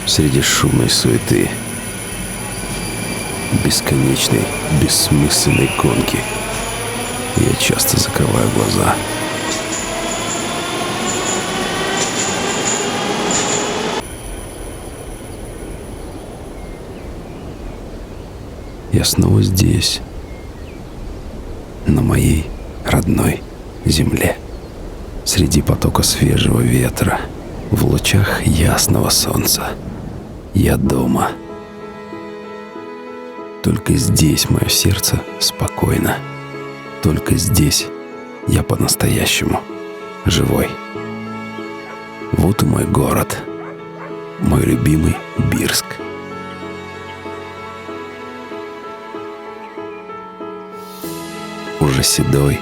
Среди шумной суеты, бесконечной, бессмысленной гонки, я часто закрываю глаза. Я снова здесь, на моей родной земле, среди потока свежего ветра, в лучах ясного солнца. Я дома. Только здесь мое сердце спокойно. Только здесь я по-настоящему живой. Вот и мой город, мой любимый Бирск. Уже седой,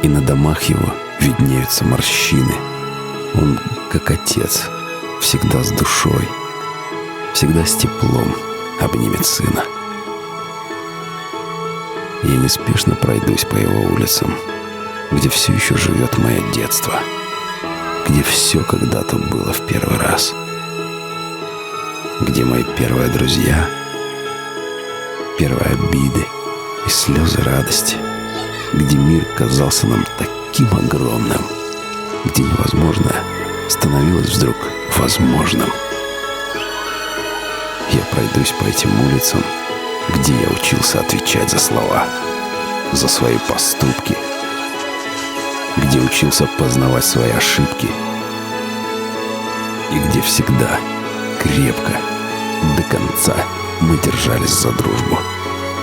и на домах его виднеются морщины. Он, как отец, всегда с душой, всегда с теплом обнимет сына. Я неспешно пройдусь по его улицам, где все еще живет мое детство, где все когда-то было в первый раз, где мои первые друзья, первые обиды и слезы радости, где мир казался нам таким огромным, где невозможное становилось вдруг возможным. Я пройдусь по этим улицам, где я учился отвечать за слова, за свои поступки, где учился познавать свои ошибки, и где всегда крепко, до конца мы держались за дружбу,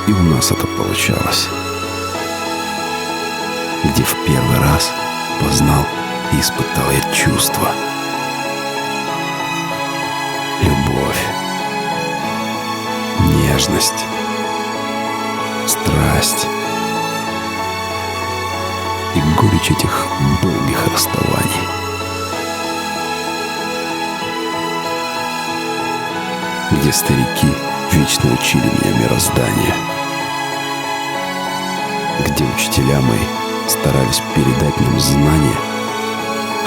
и у нас это получалось. Где в первый раз познал и испытал я чувства, любовь, нежность, страсть и горечь этих долгих расставаний. Где старики вечно учили меня мирозданию, где учителя мои старались передать нам знания,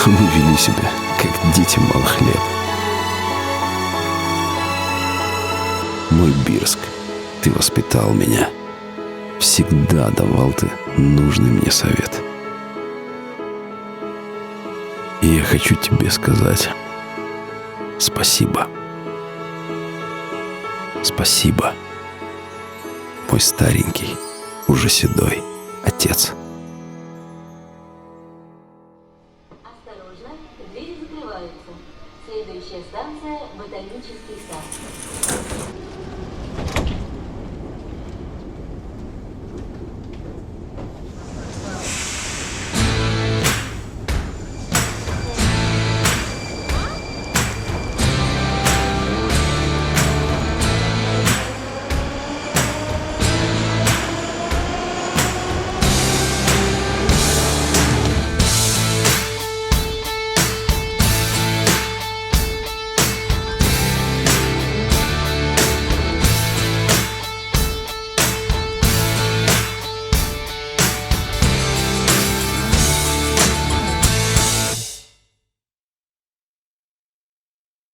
а мы вели себя, как дети малых лет. Мой Бирск, ты воспитал меня, всегда давал ты нужный мне совет. И я хочу тебе сказать спасибо. Спасибо, мой старенький, уже седой отец. Осторожно, двери закрываются. Следующая станция — Ботанический сад.